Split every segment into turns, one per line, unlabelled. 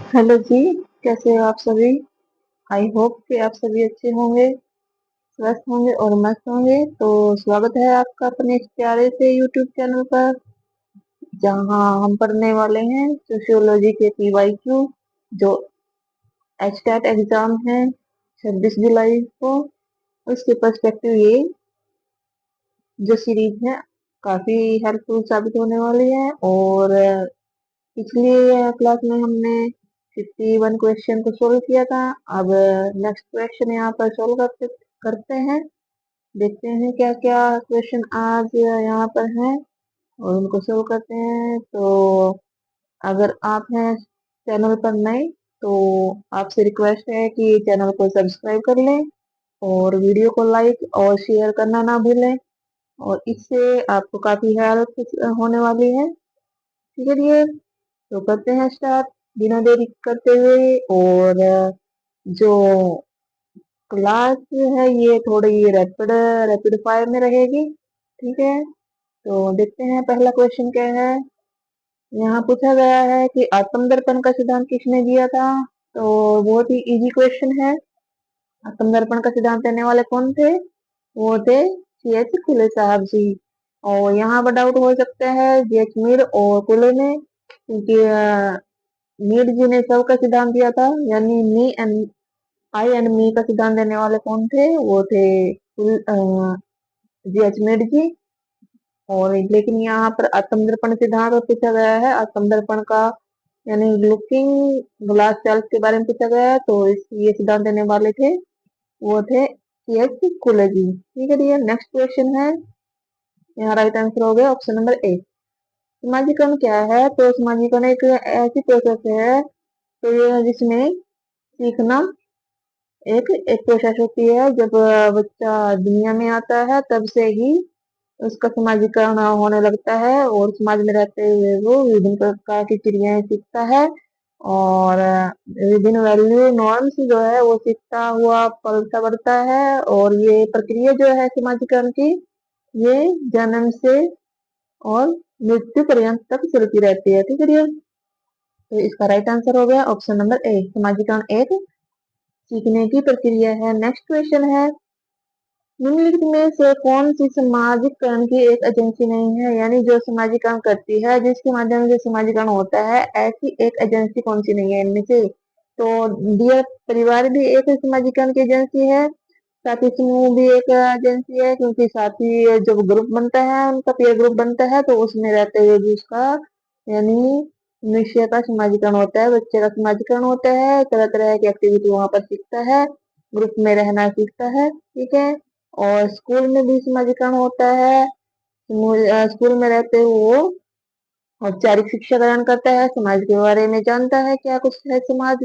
Hello जी, कैसे हो आप सभी। आई होप कि आप सभी अच्छे होंगे, स्वस्थ होंगे और मस्त होंगे। तो स्वागत है आपका अपने इस प्यारे से यूट्यूब चैनल पर, जहां हम पढ़ने वाले हैं सोशियोलॉजी के पीवाईक्यू, जो एचटेट एग्जाम है 26 जुलाई को। उसके पर्सपेक्टिव ये जो सीरीज है काफी हेल्पफुल साबित होने वाली है। और पिछली क्लास में हमने 51 क्वेश्चन को सोल्व किया था। अब नेक्स्ट क्वेश्चन यहाँ पर सोल्व करते हैं। देखते हैं क्या क्या क्वेश्चन आज यहाँ पर हैं और उनको सोल्व करते हैं। तो अगर आप हैं चैनल पर नए, तो आपसे रिक्वेस्ट है कि चैनल को सब्सक्राइब कर लें और वीडियो को लाइक और शेयर करना ना भूलें। और इससे आपको काफी हेल्प होने वाली है। ठीक है डियर, तो करते हैं स्टार्ट बिना देरी करते हुए। और जो क्लास है ये थोड़ी रैपिड रैपिड फायर में रहेगी। ठीक है, तो देखते हैं पहला क्वेश्चन क्या है। यहाँ पूछा गया है कि आत्मदर्पण का सिद्धांत किसने दिया था। तो बहुत ही इजी क्वेश्चन है। आत्मदर्पण का सिद्धांत देने वाले कौन थे, वो थे C.H. फुले साहब जी। और यहाँ पर डाउट हो सकता है J.H. मीर और फुले में, क्योंकि मीर जी ने सब का सिद्धांत दिया था, यानी me and I and me का सिद्धांत देने वाले कौन थे, वो थे J.H. मीर जी। और लेकिन यहाँ पर आत्मदर्पण सिद्धांत पूछा गया है, आत्मदर्पण का यानी लुकिंग ग्लास सेल्फ के बारे में पूछा गया है। तो ये सिद्धांत देने वाले थे, वो थे C.H. फुले जी। ठीक है भैया, नेक्स्ट क्वेश्चन है। यहाँ राइट आंसर हो गया ऑप्शन नंबर ए। समाजीकरण क्या है। तो समाजीकरण एक ऐसी प्रोसेस है तो ये जिसमें सीखना एक प्रोसेस होती है। जब बच्चा दुनिया में आता है तब से ही उसका समाजीकरण होने लगता है, और समाज में रहते हुए वो विभिन्न प्रकार की क्रियाएं सीखता है। और विभिन्न वैल्यू नॉर्म्स जो है वो सीखता हुआ पलता बढ़ता है। और ये प्रक्रिया जो है समाजीकरण की, ये जन्म से और मृत्यु पर्यंत तक चलती रहती है। ठीक है डियर, तो इसका राइट आंसर हो गया ऑप्शन नंबर ए। समाजीकरण एक सीखने की प्रक्रिया है। नेक्स्ट क्वेश्चन है, निम्नलिखित में से कौन सी समाजीकरण की एक एजेंसी नहीं है, यानी जो समाजीकरण करती है, जिसके माध्यम से समाजीकरण होता है, ऐसी एक एजेंसी कौन सी नहीं है इनमें से। तो डियर, परिवार भी एक समाजीकरण की एजेंसी है, साथी समूह भी एक एजेंसी है, क्योंकि साथी जब ग्रुप बनता है, उनका पीयर ग्रुप बनता है, तो उसमें रहते हुए भी उसका यानी मनुष्य का समाजीकरण होता है, बच्चे का समाजीकरण होता है, तरह तरह की एक्टिविटी वहां पर सीखता है, ग्रुप में रहना सीखता है। ठीक है, और स्कूल में भी समाजीकरण होता है। स्कूल में रहते हुए वो औपचारिक शिक्षा ग्रहण करता है, समाज के बारे में जानता है क्या कुछ है समाज।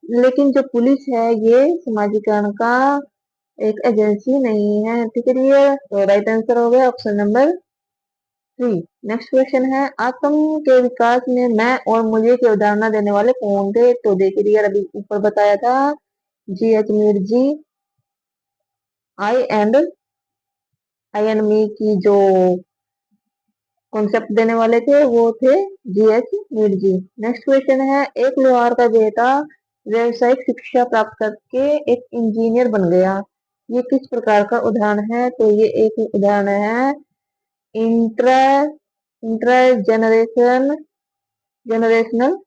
लेकिन जो पुलिस है ये समाजीकरण का एक एजेंसी नहीं है। ठीक है डियर, तो राइट आंसर हो गया ऑप्शन नंबर 3। नेक्स्ट क्वेश्चन है, आत्म के विकास में मैं और मुझे की अवधारणा देने वाले कौन थे। तो देखिए डियर, अभी ऊपर बताया था J.H. Mir ji. I and me की जो कॉन्सेप्ट देने वाले थे वो थे J.H. मीर जी। नेक्स्ट क्वेश्चन है, एक लोहार का बेटा व्यवसायिक शिक्षा प्राप्त करके एक इंजीनियर बन गया, ये किस प्रकार का उदाहरण है। तो ये एक उदाहरण है इंट्रा इंट्रा जनरेशनल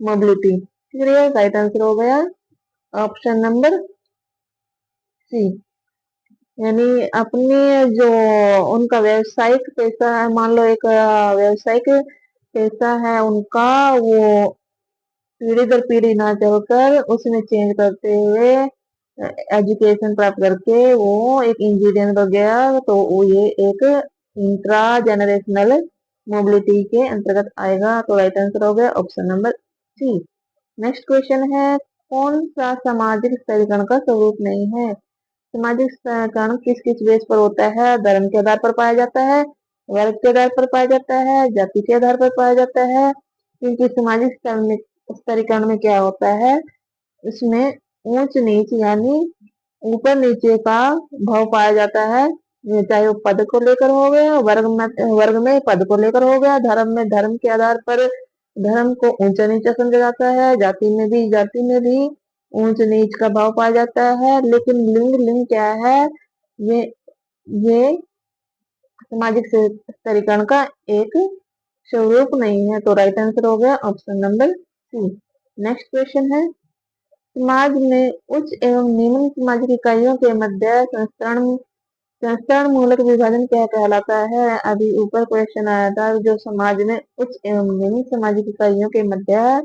मोबिलिटी। ठीक है, राइट आंसर हो गया ऑप्शन नंबर सी। यानी अपने जो उनका व्यवसायिक पैसा है, मान लो एक व्यवसायिक पैसा है उनका, वो पीढ़ी दर पीढ़ी ना चलकर उसमें चेंज करते हुए एजुकेशन प्राप्त करके वो एक इंजीनियर बन गया। तो वो ये एक इंट्रा जनरेशनल मोबिलिटी के अंतर्गत आएगा। तो राइट आंसर हो गया option number C. Next question है, कौन सा सामाजिक स्तरीकरण का स्वरूप नहीं है। सामाजिक स्तरीकरण किस किस बेस पर होता है। धर्म के आधार पर पाया जाता है, वर्ग के आधार पर पाया जाता है, जाति के आधार पर पाया जाता है। क्योंकि सामाजिक स्तरीकरण में क्या होता है, इसमें ऊंच नीच यानी ऊपर नीचे का भाव पाया जाता है। ये चाहे वो पद को लेकर हो गया, वर्ग में पद को लेकर हो गया, धर्म में धर्म के आधार पर धर्म को ऊंचा नीचा समझा जाता है, जाति में भी ऊंच नीच का भाव पाया जाता है, लेकिन लिंग क्या है? ये ये सामाजिक स्तरीकरण का एक स्वरूप नहीं है। तो राइट आंसर हो गया option number C. Next question है, समाज में उच्च एवं निम्न सामाजिक इकाइयों के मध्य संस्करण मूलक विभाजन क्या कहलाता है? अभी ऊपर क्वेश्चन आया था, जो समाज में उच्च एवं निम्न सामाजिक इकाइयों के मध्य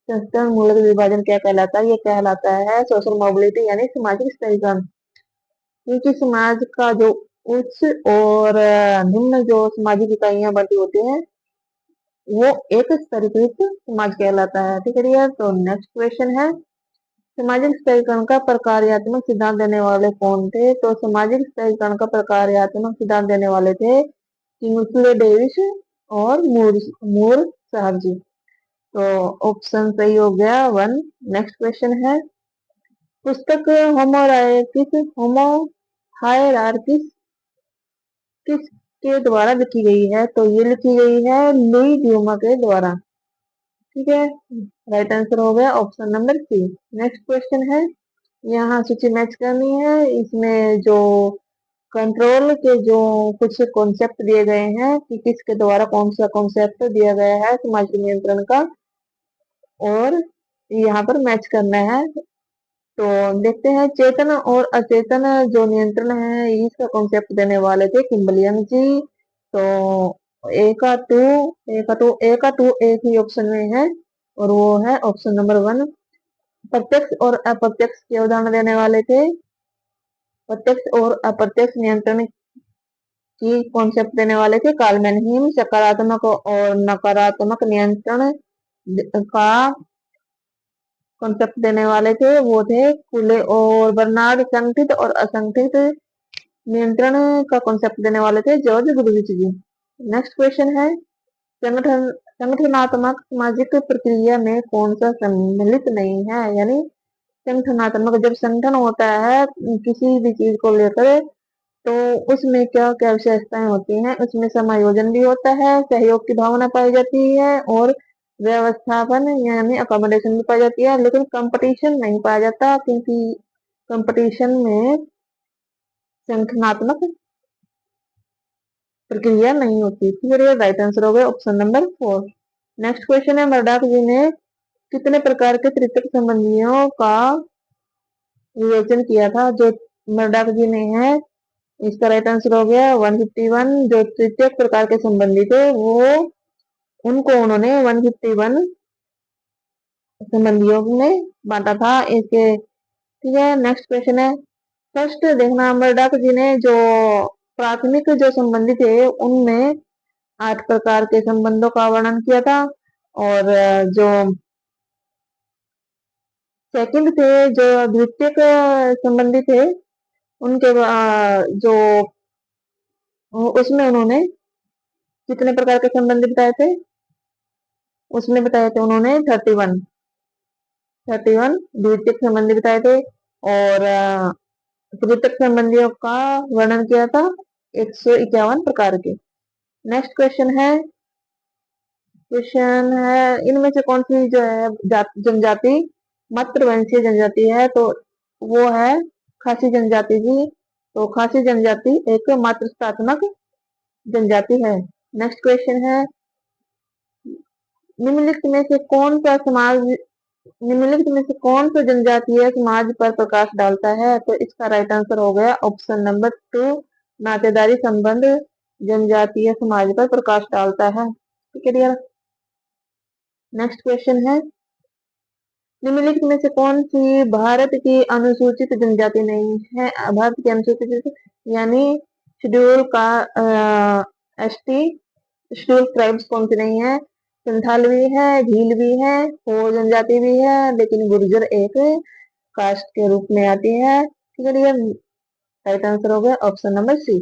संस्करण मूलक विभाजन क्या कहलाता है? ये कहलाता है सोशल मोबिलिटी यानी सामाजिक स्तरीकरण। क्योंकि समाज का जो उच्च और निम्न जो सामाजिक इकाइयां बनती होती हैं वो एक स्तरीकृत समाज कहलाता है। ठीक है यार। तो नेक्स्ट क्वेश्चन है, सामाजिक स्तरीकरण का प्रकार्यात्मक सिद्धांत देने वाले कौन थे? तो सामाजिक स्तरीकरण का प्रकार्यात्मक सिद्धांत देने वाले थे किंग्सले डेविस और मूर साहब जी। तो ऑप्शन सही हो गया 1। नेक्स्ट क्वेश्चन है, पुस्तक होमो हायरार्किस किसके द्वारा लिखी गई है? तो ये लिखी गई है लुई ड्यूमा के द्वारा। ठीक है। राइट आंसर हो गया option number C. Next question है, यहाँ सूची मैच करनी है। इसमें जो कंट्रोल के जो कुछ कॉन्सेप्ट दिए गए हैं कि किसके द्वारा कौन सा कॉन्सेप्ट दिया गया है समाज के नियंत्रण का, और यहाँ पर मैच करना है। तो देखते हैं, चेतन और अचेतन जो नियंत्रण है इसका कॉन्सेप्ट देने वाले थे किम्बलियन जी। तो ए का टू एक ही ऑप्शन में है और वो है ऑप्शन नंबर 1। प्रत्यक्ष और अप्रत्यक्ष के उदाहरण देने वाले थे, प्रत्यक्ष और अप्रत्यक्ष नियंत्रण की कॉन्सेप्ट देने वाले थे कार्लमैन हिम। सकारात्मक और नकारात्मक नियंत्रण का कॉन्सेप्ट देने वाले थे वो थे कुले और बर्नार्ड। संगठित और असंगठित नियंत्रण का कॉन्सेप्ट देने वाले थे जॉर्ज गुरविच जी। नेक्स्ट क्वेश्चन है, संगठनात्मक सामाजिक प्रक्रिया में कौन सा सम्मिलित नहीं है? यानी संगठनात्मक, जब संगठन होता है किसी भी चीज को लेकर तो उसमें क्या क्या विशेषताएं होती हैं? उसमें समायोजन भी होता है, सहयोग की भावना पाई जाती है और व्यवस्थापन यानी अकोमोडेशन भी पाई जाती है, लेकिन कंपटीशन नहीं पाया जाता क्योंकि कंपटीशन में संगठनात्मक प्रक्रिया नहीं होती। फिर ये राइट आंसर हो गया ऑप्शन नंबर 4। नेक्स्ट क्वेश्चन है, मर्डॉक जी ने कितने प्रकार के तृतीयक संबंधियों का विवेचन किया था? जो मर्डॉक जी ने है इसका राइट आंसर हो गया 151। जो तृतीयक प्रकार के संबंधी थे वो उनको उन्होंने 151 संबंधियों में बांटा था इसके। ठीक है। नेक्स्ट क्वेश्चन है, फर्स्ट देखना, मर्डॉक जी ने जो प्राथमिक जो संबंधी थे उनमें 8 प्रकार के संबंधों का वर्णन किया था, और जो सेकंड थे जो द्वितीयक संबंधी थे उनके जो उसमें उन्होंने कितने प्रकार के संबंधी बताए थे? उसमें बताए थे उन्होंने 31 द्वितीयक संबंधी बताए थे, और तृतीयक संबंधियों का वर्णन किया था 151 प्रकार के। नेक्स्ट क्वेश्चन है, इनमें से कौन सी जो है जनजाति मातृवंशीय जनजाति है? तो वो है खासी जनजाति जी। तो खासी जनजाति एक मातृत्वात्मक जनजाति है। नेक्स्ट क्वेश्चन है, निम्नलिखित में से कौन सा समाज निम्नलिखित में से कौन सा जनजातीय समाज पर प्रकाश डालता है? तो इसका राइट आंसर हो गया ऑप्शन नंबर 2, नातेदारी संबंध जनजातीय समाज पर प्रकाश डालता है। ठीक है डियर। नेक्स्ट क्वेश्चन है, निम्नलिखित में से कौन सी भारत की अनुसूचित जनजाति नहीं है? भारत की अनुसूचित यानी शेड्यूल का एसटी शेड्यूल ट्राइब्स कौन सी नहीं है? संथाल भी है, भील भी है, हो जनजाति भी है, लेकिन गुर्जर एक कास्ट के रूप में आती है। ठीक है, राइट आंसर हो गया option number C.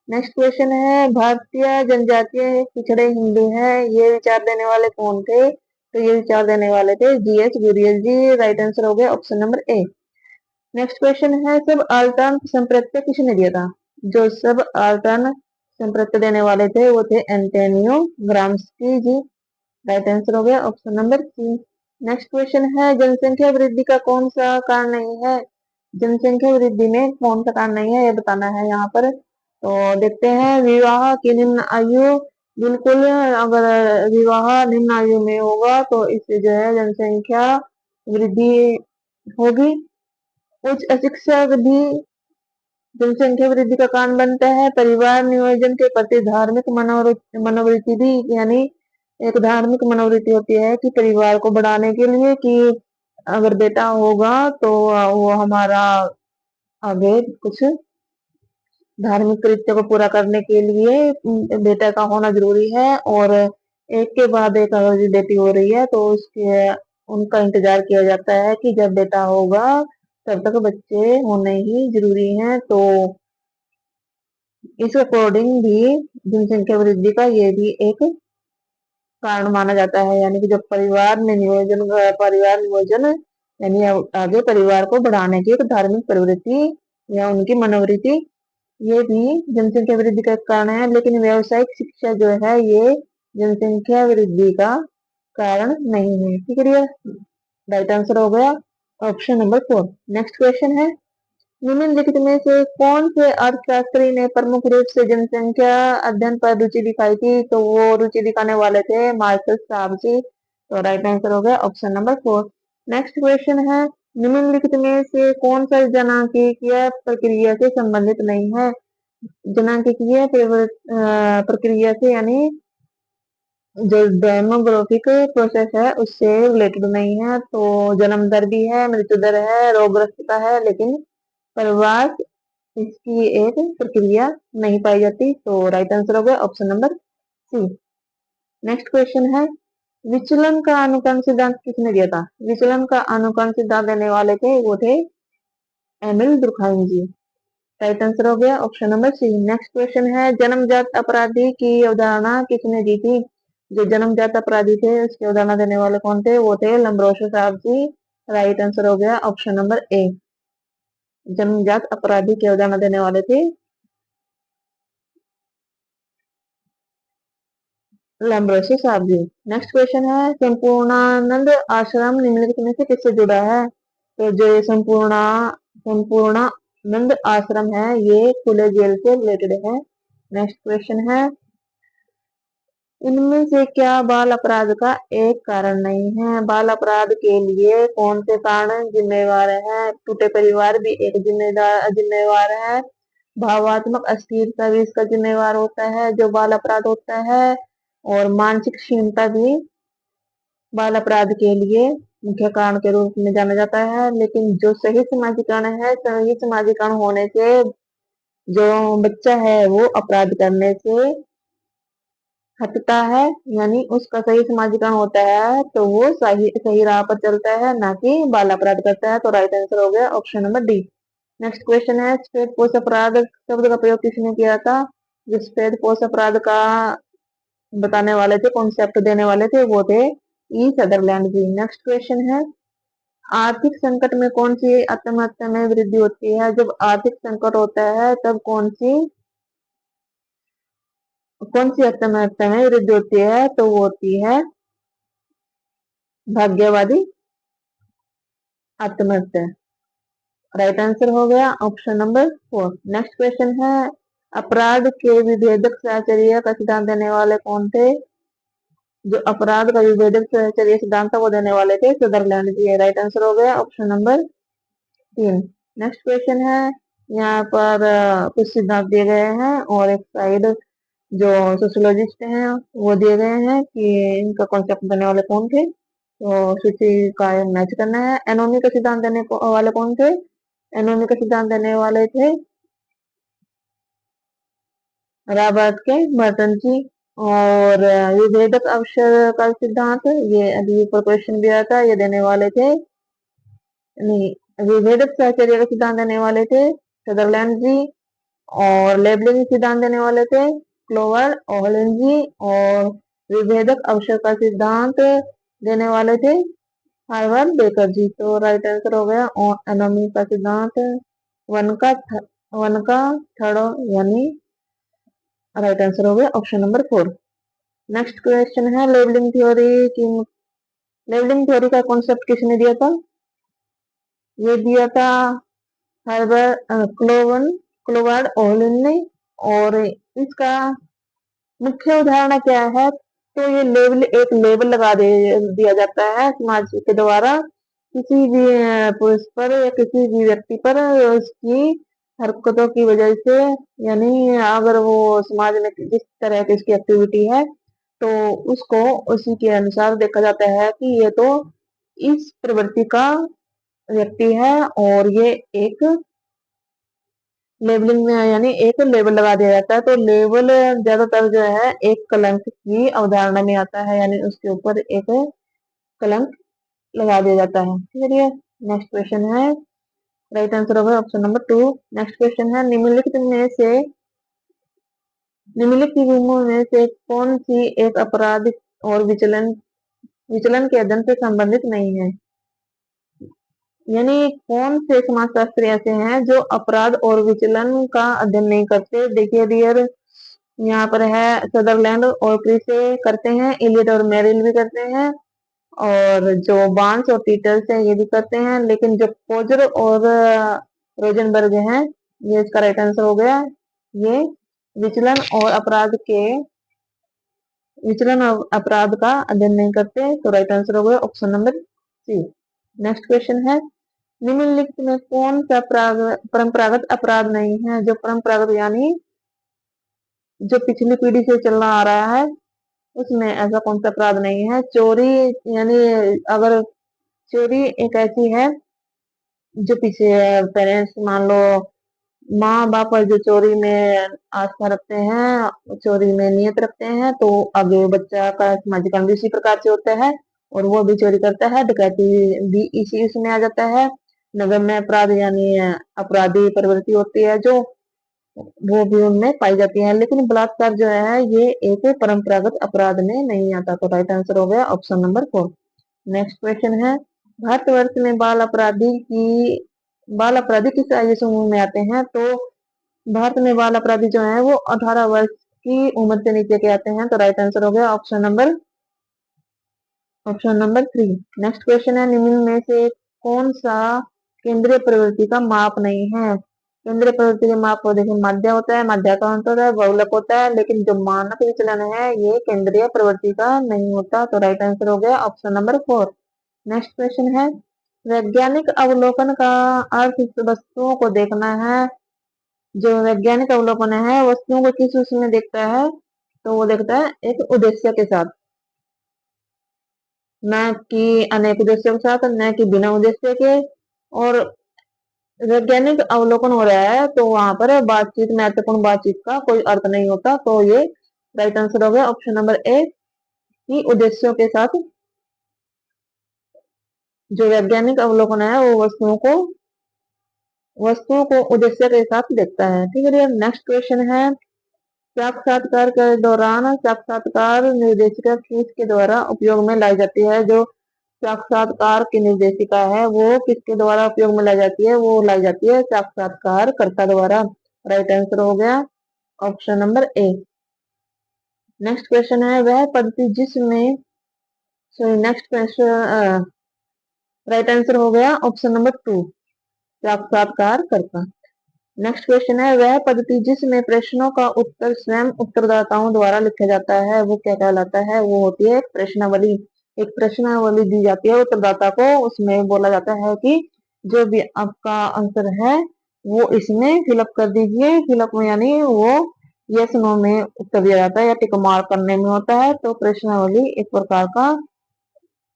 Next question है, भारतीय जनजातीय पिछड़े हिंदू हैं, ये विचार देने वाले कौन थे? तो ये विचार देने वाले थे GH गुरियल जी। राइट आंसर हो गया option number A. Next question है, सब आल्टर्न संप्रत्यय किसने दिया था? जो सब आल्टर्न संप्रत्यय देने वाले थे वो थे Antonio Gramsci ji. Right answer हो गया option number C. Next question है जनसंख्या वृद्धि का कौन सा कारण नहीं है। जनसंख्या वृद्धि में कौन सा कारण नहीं है ये बताना है यहाँ पर। तो देखते हैं विवाह की निम्न आयु। बिल्कुल, अगर विवाह निम्न आयु में होगा तो इससे जो है जनसंख्या वृद्धि होगी। उच्च अशिक्षा भी जनसंख्या वृद्धि का कारण बनता है। परिवार नियोजन के प्रति धार्मिक मनोवृत्ति भी, यानी एक धार्मिक मनोवृत्ति होती है कि परिवार को बढ़ाने के लिए कि अगर बेटा होगा तो वो हमारा आगे कुछ धार्मिक कृत्य को पूरा करने के लिए बेटा का होना जरूरी है। और एक के बाद एक अगर बेटी हो रही है तो उसके उनका इंतजार किया जाता है कि जब बेटा होगा तब तक बच्चे होने ही जरूरी हैं। तो इस अकॉर्डिंग भी जनसंख्या वृद्धि का ये भी एक कारण माना जाता है। यानी कि जब परिवार नियोजन यानी आगे परिवार को बढ़ाने की एक धार्मिक प्रवृत्ति या उनकी मनोवृत्ति, ये भी जनसंख्या वृद्धि का एक कारण है। लेकिन व्यावसायिक शिक्षा जो है ये जनसंख्या वृद्धि का कारण नहीं है। ठीक है, राइट आंसर हो गया ऑप्शन नंबर 4। नेक्स्ट क्वेश्चन है निम्नलिखित में से कौन से अर्थशास्त्री ने प्रमुख रूप से जनसंख्या अध्ययन पर रुचि दिखाई थी। तो वो रुचि दिखाने वाले थे मार्शल साहब जी। तो राइट आंसर हो गया ऑप्शन नंबर 4। नेक्स्ट क्वेश्चन है निम्नलिखित में से कौन सा जनांकीय प्रक्रिया से संबंधित नहीं है। जनांकीय प्रक्रिया से यानी जो डेमोग्राफिक प्रोसेस है उससे रिलेटेड नहीं है। तो जन्म दर भी है, मृत्यु दर है, रोगग्रस्तता है, लेकिन प्रवास इसकी एक प्रक्रिया नहीं पाई जाती। तो राइट आंसर हो गया option number C. Next question है विचलन का अनुकरण सिद्धांत किसने दिया था। विचलन का अनुकरण सिद्धांत देने वाले थे वो थे Emile Durkheim ji. Right answer हो गया option number C. Next question है जन्मजात अपराधी की अवधारणा किसने दी थी। जो जन्मजात अपराधी थे उसकी अवधारणा देने वाले कौन थे, वो थे लम्ब्रोसो साहब जी। राइट आंसर हो गया ऑप्शन नंबर ए। जन्मजात अपराधी की अवधारणा देने वाले थे लम्ब्रोसो साहब जी। नेक्स्ट क्वेश्चन है संपूर्णानंद आश्रम निम्नलिखित में से किससे जुड़ा है। तो जो ये संपूर्णानंद आश्रम है ये खुले जेल से रिलेटेड है। नेक्स्ट क्वेश्चन है इनमें से क्या बाल अपराध का एक कारण नहीं है। बाल अपराध के लिए कौन से कारण जिम्मेवार है। टूटे परिवार भी एक जिम्मेवार है। भावात्मक अस्थिरता भी इसका जिम्मेवार होता है जो बाल अपराध होता है। और मानसिक क्षीणता भी बाल अपराध के लिए मुख्य कारण के रूप में जाना जाता है। लेकिन जो सही समाजीकरण है, सही समाजीकरण होने से जो बच्चा है वो अपराध करने से हटता है, यानी उसका सही समाजीकरण होता है तो वो सही सही राह पर चलता है, ना कि बाल अपराध करता है। तो राइट आंसर हो गया option number D. Next question है स्वेद पोष अपराध शब्द का प्रयोग किसने किया था। जो स्वेद पोष अपराध का बताने वाले थे, कॉन्सेप्ट देने वाले थे वो थे ई सदरलैंड जी। नेक्स्ट क्वेश्चन है आर्थिक संकट में कौन सी आत्महत्या में वृद्धि होती है। जब आर्थिक संकट होता है तब कौन सी आत्महत्या में वृद्धि होती है। तो वो होती है भाग्यवादी आत्महत्या। राइट आंसर हो गया ऑप्शन नंबर 4। नेक्स्ट क्वेश्चन है अपराध के विभेदक साहचर्य का सिद्धांत देने वाले कौन थे। जो अपराध का विभेदक साहचर्य सिद्धांत था वो देने वाले थे सदरलैंड जी। राइट आंसर हो गया ऑप्शन नंबर 3। नेक्स्ट क्वेश्चन है यहाँ पर कुछ सिद्धांत दिए गए हैं और एक साइड जो सोशियोलॉजिस्ट हैं वो दिए गए हैं कि इनका कॉन्सेप्ट देने वाले कौन थे। तो सूची का मैच करना है। एनोमी का सिद्धांत देने वाले कौन थे। एनोमी का सिद्धांत देने वाले थे रॉबर्ट के बर्टन जी। और विभेदक अवसर का सिद्धांत ये अभी ऊपर क्वेश्चन दिया था, ये देने वाले थे नहीं, विभेदक साहचर्य का सिद्धांत देने वाले थे सदरलैंड जी। और लेबलिंग सिद्धांत देने वाले थे क्लोवर ओहलन जी। और विभेदक अवसर का सिद्धांत देने वाले थे हार्वर्ड बेकर जी। तो राइट आंसर हो गया और एनोमी का सिद्धांत वन का थर्ड यानी राइट आंसर हो गया ऑप्शन नंबर 4। नेक्स्ट क्वेश्चन है लेबलिंग थ्योरी की। लेबलिंग थ्योरी का कॉन्सेप्ट किसने दिया था? ये दिया था हर्बर्ट क्लोवर्ड ओहलिन ने। और इसका मुख्य उदाहरण क्या है? तो ये लेबल, एक लेबल लगा दिया जाता है समाज के द्वारा किसी भी पुरुष पर या किसी भी व्यक्ति पर उसकी हरकतों की वजह से, यानी अगर वो समाज में जिस तरह की उसकी एक्टिविटी है तो उसको उसी के अनुसार देखा जाता है कि ये तो इस प्रवृत्ति का व्यक्ति है। और ये एक लेबलिंग में, यानी एक लेबल लगा दिया जाता है। तो लेबल ज्यादातर जो है एक कलंक की अवधारणा में आता है, यानी उसके ऊपर एक कलंक लगा दिया जाता है। ठीक है। नेक्स्ट क्वेश्चन है, राइट आंसर होगा ऑप्शन नंबर 2। नेक्स्ट क्वेश्चन है, निम्नलिखित विधियों में से कौन सी एक अपराध और विचलन विचलन के अध्ययन से संबंधित नहीं है? यानी कौन से समाजशास्त्री ऐसे हैं जो अपराध और विचलन का अध्ययन नहीं करते? देखिए डियर, यहाँ पर है सदरलैंड और क्रिसे करते हैं, इलियट और मेरिल भी करते हैं, और जो बार्न्स और पीटर्स है ये भी करते हैं। लेकिन जो पोजर और रोजनबर्ग हैं, ये इसका राइट आंसर हो गया। ये विचलन और अपराध का अध्ययन नहीं करते, तो राइट आंसर हो गया option number C. Next question है, निम्नलिखित में कौन सा परंपरागत अपराध नहीं है? जो परंपरागत यानी जो पिछली पीढ़ी से चलना आ रहा है, उसमें ऐसा कौन सा अपराध नहीं है? चोरी, यानी अगर चोरी एक ऐसी है जो पीछे पेरेंट्स मान लो माँ बाप जो चोरी में आस्था रखते हैं, चोरी में नियत रखते हैं, तो आगे बच्चा का सामाजिक भी इसी प्रकार से होता है और वो भी चोरी करता है। डकैती भी इसी उसमें आ जाता है। नगम्य अपराध यानी अपराधी प्रवृत्ति होती है जो, वो भी उनमें पाई जाती है। लेकिन बलात्कार जो है ये एक परंपरागत अपराध में नहीं आता, तो राइट आंसर हो गया ऑप्शन नंबर 4। नेक्स्ट क्वेश्चन है, भारतवर्ष में बाल अपराधी किस आयु समूह में आते हैं? तो भारत में बाल अपराधी जो है वो 18 वर्ष की उम्र से नीचे के आते हैं, तो राइट आंसर हो गया ऑप्शन नंबर 3। नेक्स्ट क्वेश्चन है, निम्न में से कौन सा केंद्रीय प्रवृत्ति का माप नहीं है? केंद्रीय प्रवृत्ति के माप को देखिए, माध्य होता है, माध्याकर्षण होता है, बहुलक होता है, लेकिन जो मानक विचलन है ये केंद्रीय प्रवृत्ति का नहीं होता, तो राइट आंसर हो गया ऑप्शन नंबर 4। नेक्स्ट क्वेश्चन है, वैज्ञानिक अवलोकन का अर्थ वस्तुओं को देखना है। जो वैज्ञानिक अवलोकन है वस्तुओं को किस उसमें देखता है? तो वो देखता है एक उद्देश्य के साथ, न कि अनेक उद्देश्यों के साथ, न कि बिना उद्देश्य के। और वैज्ञानिक अवलोकन हो रहा है तो वहां पर बातचीत, महत्वपूर्ण बातचीत का कोई अर्थ नहीं होता, तो ये राइट आंसर हो गया ऑप्शन नंबर ए, कि उद्देश्यों के साथ जो वैज्ञानिक अवलोकन है वो वस्तुओं को उद्देश्य के साथ देखता है। ठीक है। नेक्स्ट क्वेश्चन है, साक्षात्कार के दौरान साक्षात्कार निर्देशिका किसके द्वारा उपयोग में लाई जाती है? जो साक्षात्कार की निर्देशिका है वो किसके द्वारा उपयोग में लाई जाती है? वो लाई जाती है साक्षात्कारकर्ता द्वारा। राइट आंसर हो गया option number A. Next question है, वह पद्धति जिसमें, sorry next question, right answer हो गया ऑप्शन नंबर 2, साक्षात्कारकर्ता। नेक्स्ट क्वेश्चन है, वह पद्धति जिसमें प्रश्नों का उत्तर स्वयं उत्तरदाताओं द्वारा लिखा जाता है वो क्या कहलाता है? वो होती है एक प्रश्नावली। एक प्रश्नावली दी जाती है उत्तरदाता को, उसमें बोला जाता है कि जो भी आपका आंसर है वो इसमें फिलअप कर दीजिए। फिलअप में यानी वो यस नो में उत्तर दिया जाता है या टिक मार्क करने में होता है। तो प्रश्नावली एक प्रकार का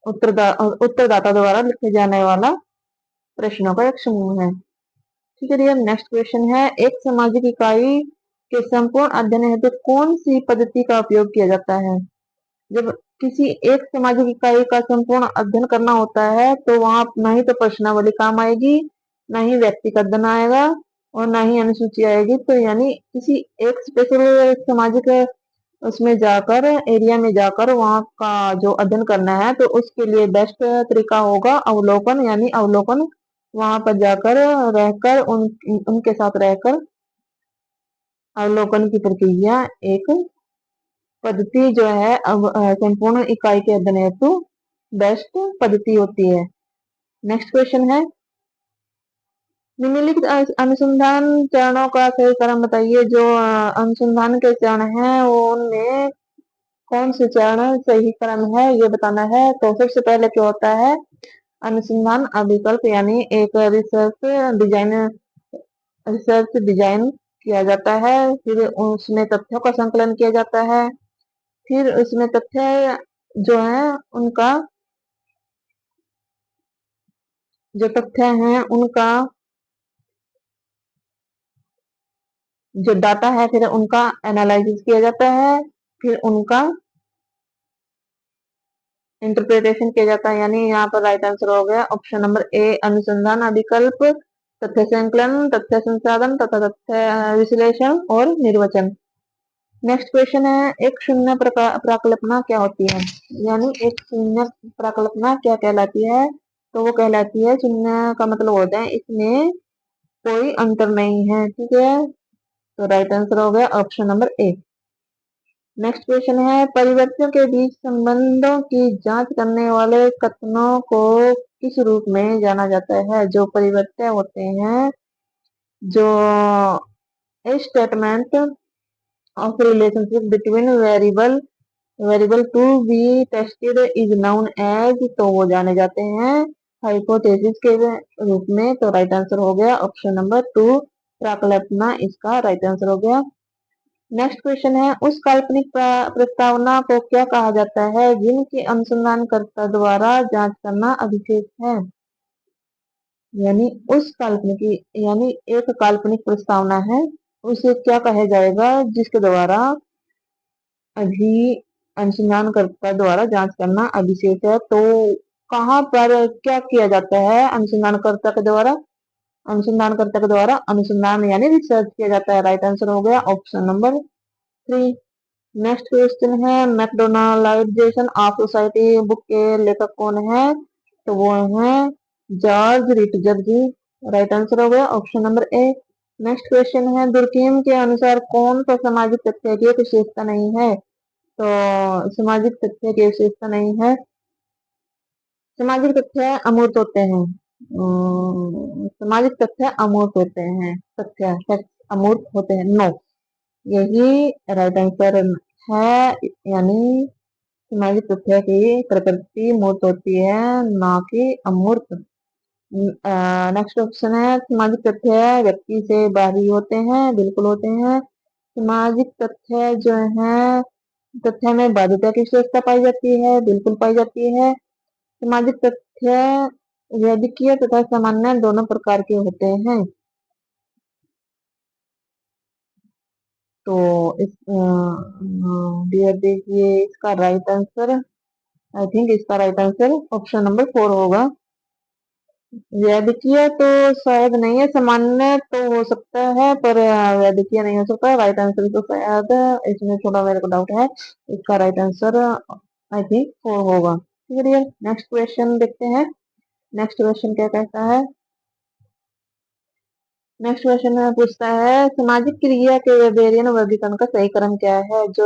उत्तरदाता द्वारा लिखे जाने वाला प्रश्नों का एक समूह है। ठीक है डियर, नेक्स्ट क्वेश्चन है, एक सामाजिक इकाई के संपूर्ण अध्ययन हेतु कौन सी पद्धति का उपयोग किया जाता है? जब किसी एक सामाजिक इकाई का संपूर्ण अध्ययन करना होता है तो वहां ना ही तो प्रश्नावली काम आएगी, ना ही व्यक्तिगत अध्ययन आएगा, और ना ही अनुसूची आएगी। तो यानी किसी एक स्पेशल सामाजिक उसमें जाकर, एरिया में जाकर वहां का जो अध्ययन करना है, तो उसके लिए बेस्ट तरीका होगा अवलोकन। यानी अवलोकन, वहां पर जाकर रहकर उनके साथ रहकर अवलोकन की प्रक्रिया एक पद्धति जो है अब संपूर्ण इकाई के अध्ययन हेतु बेस्ट पद्धति होती है। नेक्स्ट क्वेश्चन है, निम्नलिखित अनुसंधान चरणों का सही क्रम बताइए। जो अनुसंधान के चरण हैं वो उनमें कौन से चरण सही क्रम है ये बताना है। तो सबसे पहले क्या होता है, अनुसंधान अभिकल्प यानी एक रिसर्च डिजाइन किया जाता है, फिर उसमें तथ्यों का संकलन किया जाता है, फिर उसमें तथ्य जो है उनका जो तथ्य हैं उनका जो डाटा है फिर उनका एनालिसिस किया जाता है, फिर उनका इंटरप्रिटेशन किया जाता है। यानी यहाँ पर राइट आंसर हो गया ऑप्शन नंबर ए, अनुसंधान अभिकल्प, तथ्य संकलन, तथ्य संसाधन तथा तथ्य विश्लेषण और निर्वचन। नेक्स्ट क्वेश्चन है, एक शून्य प्राकल्पना क्या होती है। यानी एक शून्य प्राकल्पना क्या कहलाती है। तो वो कहलाती है, शून्य का मतलब होता है इसमें कोई अंतर नहीं है। ठीक है, तो राइट आंसर हो गया option number A. Next question है, परिवर्तियों के बीच संबंधों की जांच करने वाले कथनों को किस रूप में जाना जाता है। जो परिवर्त्य होते हैं, जो statement of relationship between variable to be tested is known as, तो वो जाने जाते हैं हाइपोथेसिस के रूप में। तो राइट आंसर हो गया ऑप्शन नंबर टू, प्राकल्पना इसका राइट आंसर हो गया। नेक्स्ट क्वेश्चन है, उस काल्पनिक प्रस्तावना को क्या कहा जाता है जिनकी अनुसंधानकर्ता द्वारा जांच करना अभिषेक है। यानी उस काल्पनिक यानी एक काल्पनिक प्रस्तावना है, उसे क्या कहा जाएगा जिसके द्वारा अभी अनुसंधानकर्ता द्वारा जांच करना अभिषेक है। तो कहाँ पर क्या किया जाता है अनुसंधानकर्ता के द्वारा अनुसंधान यानी रिसर्च किया जाता है। राइट आंसर हो गया ऑप्शन नंबर 3। नेक्स्ट क्वेश्चन है, मैकडोनालाइजेशन ऑफ सोसाइटी बुक के लेखक कौन है। तो वो है जॉर्ज रिटजर जी। राइट आंसर हो गया option number A. Next question है, दुर्कीम के अनुसार कौन सा सामाजिक तथ्य की विशेषता नहीं है। तो सामाजिक तथ्य की विशेषता नहीं है, सामाजिक तथ्य अमूर्त होते हैं। सामाजिक तथ्य अमूर्त होते हैं, तथ्य फैक्ट अमूर्त होते हैं। नो, यही राइट आंसर है। यानी सामाजिक तथ्य की प्रकृति मूर्त होती है, ना कि अमूर्त। नेक्स्ट ऑप्शन है, सामाजिक तथ्य व्यक्ति से बाहरी होते हैं। बिल्कुल होते हैं। सामाजिक तथ्य जो है, तथ्य में बाध्यता की विशेषता पाई जाती है। बिल्कुल पाई जाती है। सामाजिक तथ्य वैदिकीय तथा सामान्य दोनों प्रकार के होते हैं। तो इस डियर देखिए इसका राइट आंसर, आई थिंक इसका राइट आंसर ऑप्शन नंबर 4 होगा। वैदिकीय तो शायद नहीं है, सामान्य तो हो सकता है पर वैदिकीय नहीं हो सकता। राइट आंसर तो शायद इसमें थोड़ा मेरे को डाउट है। इसका राइट आंसर आई थिंक 4 होगा। ठीक है, नेक्स्ट क्वेश्चन देखते हैं। नेक्स्ट क्वेश्चन क्या कहता है। नेक्स्ट क्वेश्चन में पूछता है, सामाजिक क्रिया के वेबेरियन वर्गीकरण का सही क्रम क्या है। जो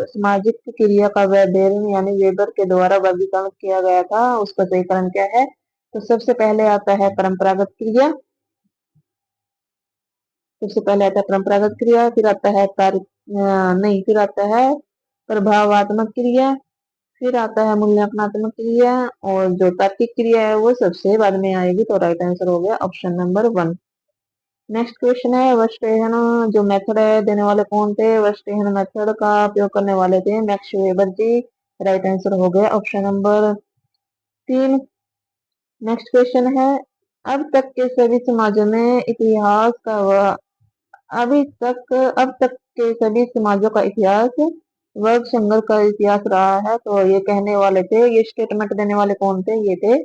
सामाजिक क्रिया का वेबेरियन यानी वेबर के द्वारा वर्गीकरण किया गया था उसका सही क्रम क्या है। तो सबसे पहले आता है परंपरागत क्रिया, सबसे पहले आता है परंपरागत क्रिया, फिर आता है नहीं, फिर आता है प्रभावात्मक क्रिया, फिर आता है मूल्यांकनात्मक क्रिया, और जो तार्किक क्रिया है वो सबसे बाद में आएगी। तो राइट आंसर हो गया ऑप्शन नंबर 1। नेक्स्ट क्वेश्चन है, वर्स्टेहन जो मेथड है देने वाले कौन थे। वर्स्टेहन मेथड का उपयोग करने वाले थे मैक्स वेबर जी। राइट आंसर हो गया ऑप्शन नंबर 3। नेक्स्ट क्वेश्चन है, अब तक के सभी समाजों में इतिहास का अब तक के सभी समाजों का इतिहास वर्ग संघर्ष का इतिहास रहा है। तो ये कहने वाले थे, ये स्टेटमेंट देने वाले कौन थे, ये थे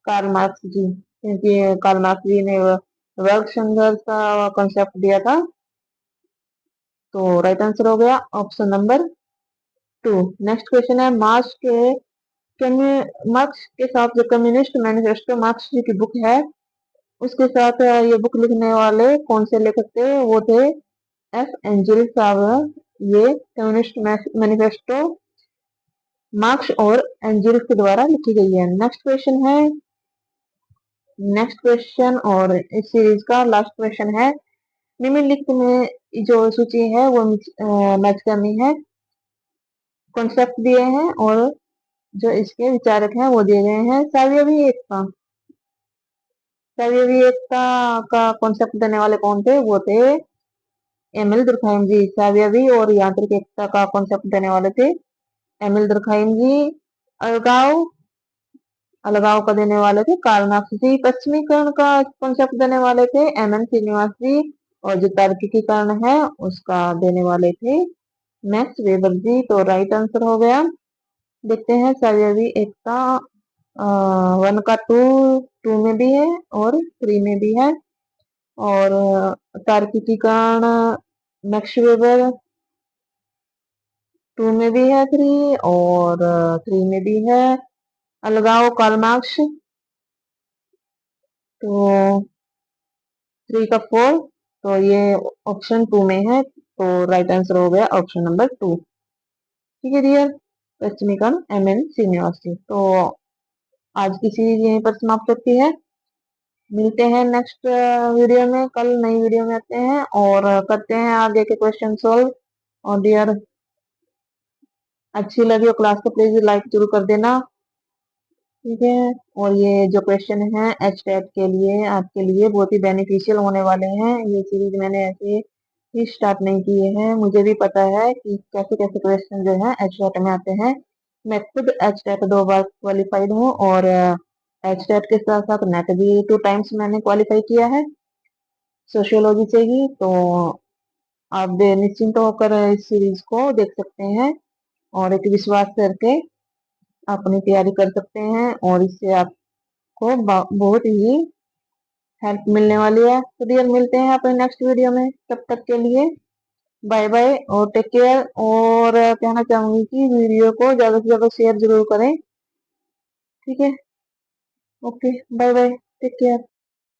कार्ल मार्क्स जी। क्योंकि कार्ल मार्क्स जी ने वर्ग संघर्ष का कॉन्सेप्ट दिया था। तो राइट आंसर हो गया ऑप्शन नंबर 2। नेक्स्ट क्वेश्चन है, मार्क्स के साथ जो कम्युनिस्ट मैनिफेस्टो मार्क्स जी की बुक है उसके साथ ये बुक लिखने वाले कौन से लेखक थे। वो थे एफ एंजिल साहब। ये कम्युनिस्ट मैनिफेस्टो मार्क्स और एंजेल्स के द्वारा लिखी गई है। नेक्स्ट क्वेश्चन और इस सीरीज का लास्ट क्वेश्चन है, निम्नलिखित में जो सूची है वो मैच करनी है। कॉन्सेप्ट दिए हैं और जो इसके विचारक हैं वो दिए गए हैं। सावियवी एकता का कॉन्सेप्ट देने वाले कौन थे? वो थे एमिल दुर्कheim जी। सावियवी और यांत्रिक एकता का कॉन्सेप्ट देने वाले थे एमिल दुर्कheim जी। अलगाव अलगाव का देने वाले थे कार्ल मार्क्स जी। पश्चिमीकरण का कॉन्सेप्ट देने वाले थे एम श्रीनिवास जी। और जो तार्किकीकरण है उसका देने वाले थे मैक्स वेबर जी। तो राइट आंसर हो गया। देखते हैं सावियवी एकता 1 का 2 में भी है और 3 में भी है। और तार्किकीकरण मैक्स वेबर 2 में भी है, 3 और 3 में भी है। अलगाव कार्ल मार्क्स तो 3 का 4, तो ये ऑप्शन 2 में है। तो राइट आंसर हो गया ऑप्शन नंबर 2। ठीक है डियर, पश्चिमीकरण श्रीनिवास जी। तो आज की सीरीज यहीं पर समाप्त होती है। मिलते हैं नेक्स्ट वीडियो में, कल नई वीडियो में आते हैं और करते हैं आगे के क्वेश्चन सोल्व। और डियर, अच्छी लगी हो क्लास को प्लीज लाइक जरूर कर देना। ठीक है, और ये जो क्वेश्चन है एच टेट के लिए आपके लिए बहुत ही बेनिफिशियल होने वाले हैं। ये सीरीज मैंने ऐसे ही स्टार्ट नहीं किए हैं, मुझे भी पता है कि कैसे कैसे क्वेश्चन जो है एच टेट में आते हैं। मैं खुद एच टेट 2 बार क्वालिफाइड हूँ और एच टेट के साथ साथ नेट भी 2 टाइम्स मैंने क्वालिफाई किया है सोशियोलॉजी से ही। तो आप निश्चिंत होकर इस सीरीज को देख सकते हैं और एक विश्वास करके अपनी तैयारी कर सकते हैं और इससे आपको बहुत ही हेल्प मिलने वाली है। तो डियर, मिलते हैं अपने नेक्स्ट वीडियो में, तब तक के लिए बाय बाय और टेक केयर। और कहना चाहूंगी कि वीडियो को ज्यादा से ज्यादा शेयर जरूर करें। ठीक है, okay, bye bye, take care.